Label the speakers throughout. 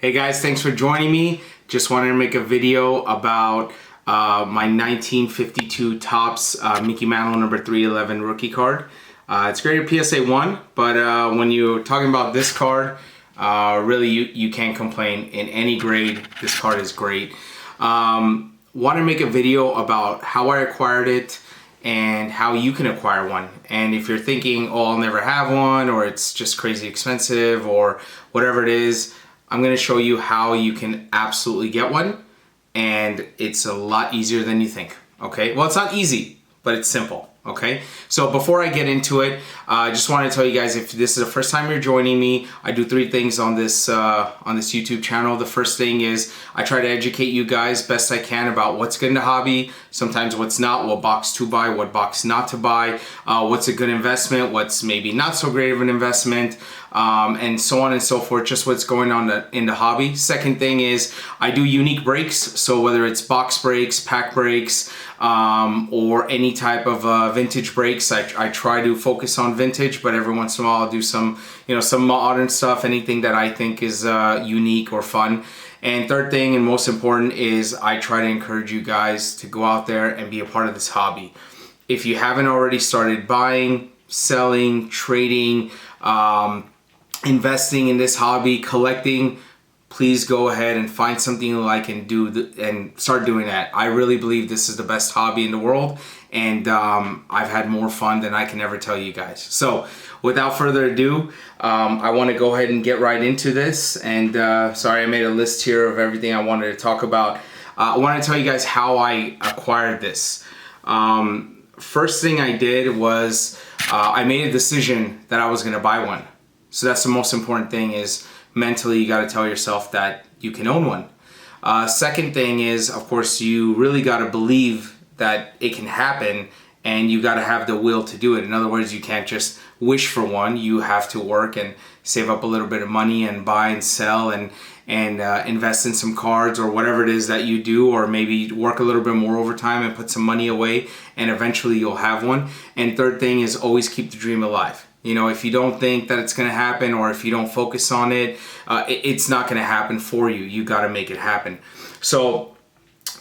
Speaker 1: Hey guys, thanks for joining me. Just wanted to make a video about my 1952 Topps Mickey Mantle number 311 rookie card. It's graded PSA 1, but when you're talking about this card, really you can't complain. In any grade, this card is great. Want to make a video about how I acquired it and how you can acquire one. And if you're thinking, oh, I'll never have one, or it's just crazy expensive, or whatever it is, I'm going to show you how you can absolutely get one, and it's a lot easier than you think. Okay, well, it's not easy, but it's simple. Okay, so before I get into it, I just want to tell you guys, if this is the first time you're joining me, I do three things on this YouTube channel. The first thing is I try to educate you guys best I can about what's good in the hobby, sometimes what's not, what box to buy, what box not to buy, what's a good investment, what's maybe not so great of an investment, and so on and so forth, just what's going on in the hobby. Second thing is I do unique breaks, so whether it's box breaks, pack breaks, or any type of vintage breaks. I try to focus on vintage, but every once in a while I'll do some modern stuff, anything that I think is unique or fun. And third thing, and most important, is I try to encourage you guys to go out there and be a part of this hobby. If you haven't already started buying, selling, trading, investing in this hobby, collecting, please go ahead and find something you like and and start doing that. I really believe this is the best hobby in the world, and I've had more fun than I can ever tell you guys. So without further ado, I want to go ahead and get right into this. And sorry, I made a list here of everything I wanted to talk about. I want to tell you guys how I acquired this. First thing I did was I made a decision that I was going to buy one. So that's the most important thing, is mentally you got to tell yourself that you can own one. Second thing is, of course, you really got to believe that it can happen, and you got to have the will to do it. In other words, you can't just wish for one. You have to work and save up a little bit of money and buy and sell and invest in some cards or whatever it is that you do, or maybe work a little bit more overtime and put some money away, and eventually you'll have one. And third thing is always keep the dream alive. You know, if you don't think that it's going to happen, or if you don't focus on it, it's not going to happen for you. You got to make it happen. So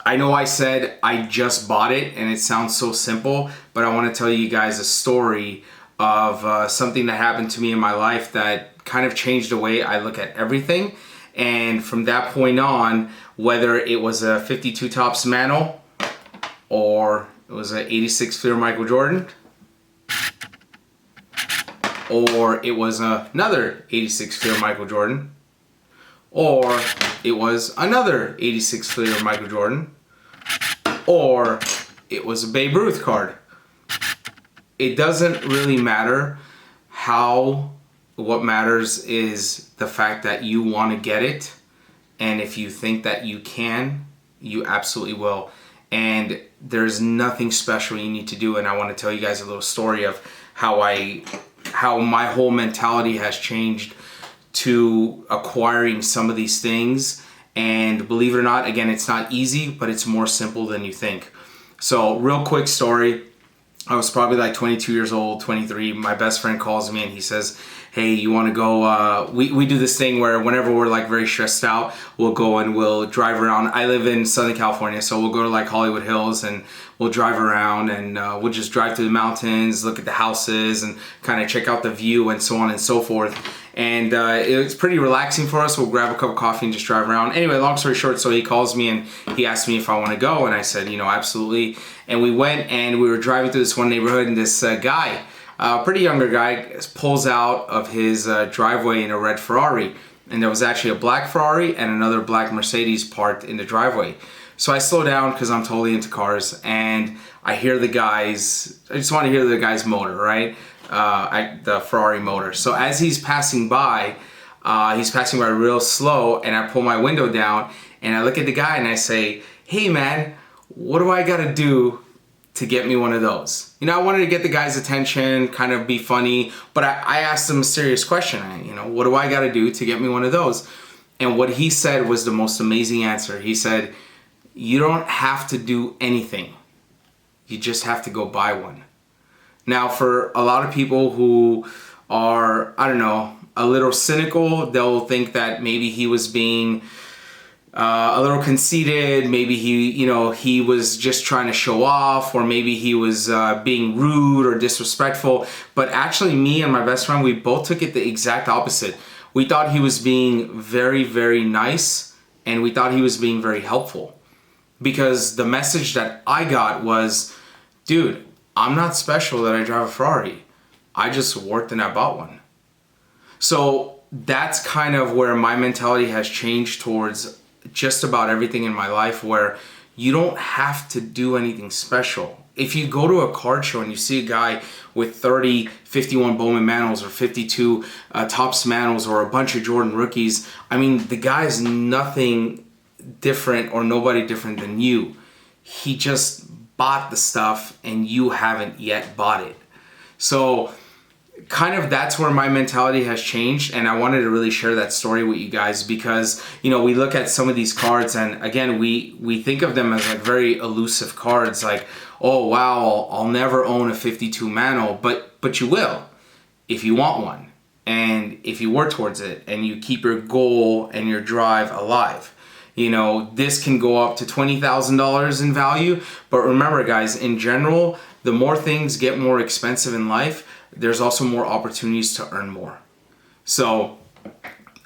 Speaker 1: I know I said I just bought it, and it sounds so simple, but I want to tell you guys a story of something that happened to me in my life that kind of changed the way I look at everything. And from that point on, whether it was a 52 Topps Mantle, or it was an 86 Fleer Michael Jordan, or it was another 86 Fleer Michael Jordan, or it was another 86 Fleer Michael Jordan, or it was a Babe Ruth card. It doesn't really matter how. What matters is the fact that you want to get it, and if you think that you can, you absolutely will. And there's nothing special you need to do. And I want to tell you guys a little story of how my whole mentality has changed to acquiring some of these things. And believe it or not, again, it's not easy, but it's more simple than you think. So real quick story. I was probably like 22 years old, 23. My best friend calls me and he says, hey, you want to go, we do this thing where whenever we're like very stressed out, we'll go and we'll drive around. I live in Southern California, so we'll go to like Hollywood Hills and we'll drive around, and we'll just drive through the mountains, look at the houses, and kind of check out the view and so on and so forth. And it's pretty relaxing for us. We'll grab a cup of coffee and just drive around. Anyway, long story short, so he calls me and he asked me if I want to go, and I said, you know, absolutely. And we went, and we were driving through this one neighborhood, and this guy, pretty younger guy, pulls out of his driveway in a red Ferrari. And there was actually a black Ferrari and another black Mercedes parked in the driveway. So I slow down because I'm totally into cars, and I hear the guy's, I just want to hear the guy's motor, right? The Ferrari motor. So as he's passing by real slow, and I pull my window down and I look at the guy and I say, hey man, what do I gotta do to get me one of those? You know, I wanted to get the guy's attention, kind of be funny, but I asked him a serious question. You know, what do I gotta do to get me one of those? And what he said was the most amazing answer. He said, you don't have to do anything. You just have to go buy one. Now, for a lot of people who are, I don't know, a little cynical. They'll think that maybe he was being a little conceited, maybe he was just trying to show off, or maybe he was being rude or disrespectful. But actually, me and my best friend, we both took it the exact opposite. We thought he was being very, very nice, and we thought he was being very helpful. Because the message that I got was, dude, I'm not special that I drive a Ferrari. I just worked and I bought one. So that's kind of where my mentality has changed towards just about everything in my life, where you don't have to do anything special. If you go to a card show and you see a guy with 30, 51 Bowman Mantles or 52 Topps Mantles or a bunch of Jordan rookies, I mean, the guy's nothing different or nobody different than you. He just bought the stuff and you haven't yet bought it. So kind of that's where my mentality has changed, and I wanted to really share that story with you guys because, you know, we look at some of these cards and again, we think of them as like very elusive cards, like, oh wow, I'll never own a 52 Mantle, but you will if you want one and if you work towards it and you keep your goal and your drive alive. You know, this can go up to $20,000 in value, but remember guys, in general, the more things get more expensive in life, there's also more opportunities to earn more. So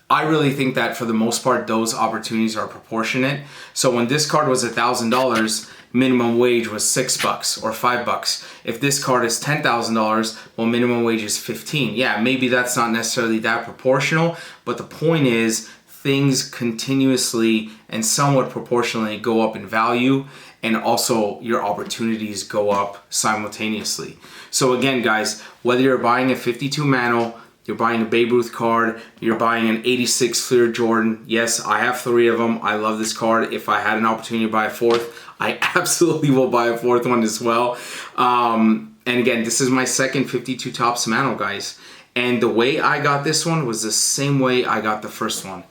Speaker 1: I really think that for the most part, those opportunities are proportionate. So when this card was $1,000, minimum wage was $6 or $5. If this card is $10,000, well, minimum wage is 15. Yeah, maybe that's not necessarily that proportional, but the point is things continuously and somewhat proportionally go up in value, and also your opportunities go up simultaneously. So again, guys, whether you're buying a 52 Mantle, you're buying a Babe Ruth card, you're buying an 86 Fleer Jordan. Yes, I have 3 of them. I love this card. If I had an opportunity to buy a 4th, I absolutely will buy a 4th one as well. And again, this is my second 52 Topps Mantle, guys. And the way I got this one was the same way I got the first one,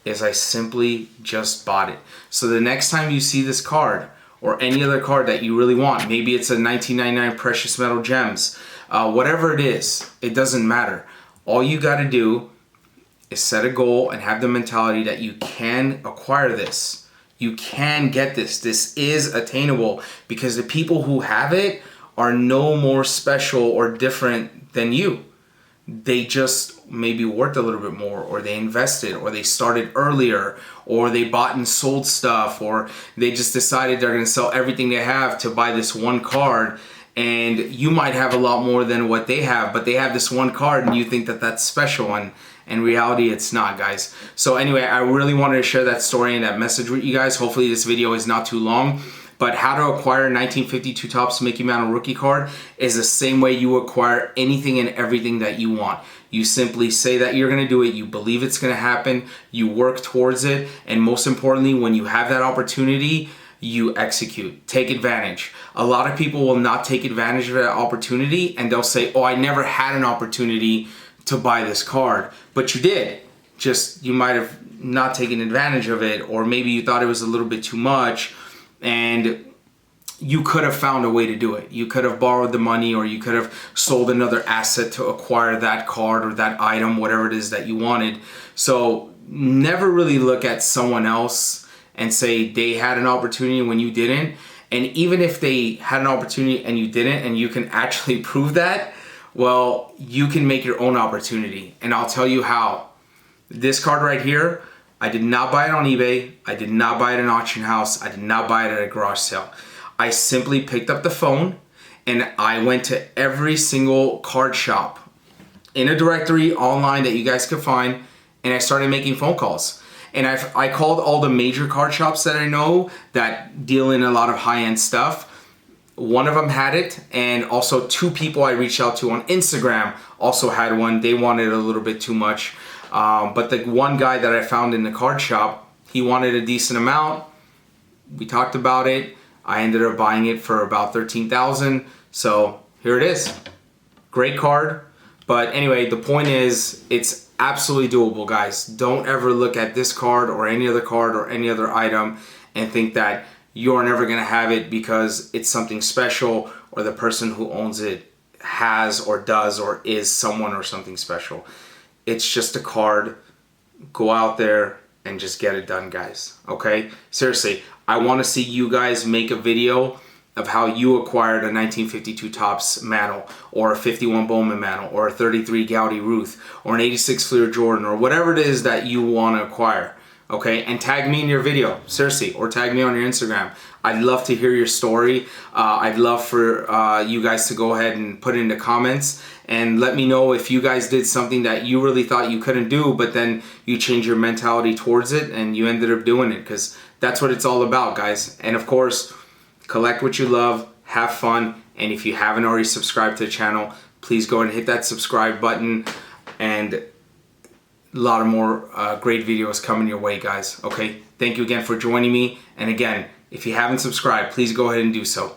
Speaker 1: is I simply just bought it. So the next time you see this card, or any other card that you really want, maybe it's a 1999 Precious Metal Gems, whatever it is, it doesn't matter. All you got to do is set a goal and have the mentality that you can acquire this. You can get this. This is attainable, because the people who have it are no more special or different than you. They just maybe worked a little bit more, or they invested, or they started earlier, or they bought and sold stuff, or they just decided they're going to sell everything they have to buy this one card. And you might have a lot more than what they have, but they have this one card and you think that that's special, and in reality it's not, guys. So anyway, I really wanted to share that story and that message with you guys. Hopefully this video is not too long. But how to acquire a 1952 Topps Mickey Mantle rookie card is the same way you acquire anything and everything that you want. You simply say that you're going to do it, you believe it's going to happen, you work towards it, and most importantly, when you have that opportunity, you execute. Take advantage. A lot of people will not take advantage of that opportunity, and they'll say, oh, I never had an opportunity to buy this card. But you did. Just you might have not taken advantage of it, or maybe you thought it was a little bit too much, and you could have found a way to do it. You could have borrowed the money, or you could have sold another asset to acquire that card or that item, whatever it is that you wanted. So never really look at someone else and say they had an opportunity when you didn't. And even if they had an opportunity and you didn't, and you can actually prove that, well, you can make your own opportunity. And I'll tell you how. This card right here, I did not buy it on eBay. I did not buy it in an auction house. I did not buy it at a garage sale. I simply picked up the phone and I went to every single card shop in a directory online that you guys could find, and I started making phone calls. And I called all the major card shops that I know that deal in a lot of high-end stuff. One of them had it, and also 2 people I reached out to on Instagram also had one. They wanted a little bit too much. But the one guy that I found in the card shop, he wanted a decent amount. We talked about it. I ended up buying it for about $13,000. So here it is. Great card. But anyway, the point is, it's absolutely doable, guys. Don't ever look at this card or any other item and think that you're never going to have it because it's something special or the person who owns it has or does or is someone or something special. It's just a card. Go out there and just get it done, guys. Okay? Seriously, I want to see you guys make a video of how you acquired a 1952 Topps Mantle, or a 51 Bowman Mantle, or a 33 Gowdy Ruth, or an 86 Fleer Jordan, or whatever it is that you want to acquire. Okay, and tag me in your video, seriously, or tag me on your Instagram. I'd love to hear your story. I'd love for you guys to go ahead and put it in the comments and let me know if you guys did something that you really thought you couldn't do, but then you changed your mentality towards it and you ended up doing it, because that's what it's all about, guys. And of course, collect what you love, have fun, and if you haven't already subscribed to the channel, please go and hit that subscribe button, and a lot of more great videos coming your way, guys. Okay, thank you again for joining me, and again, if you haven't subscribed, please go ahead and do so.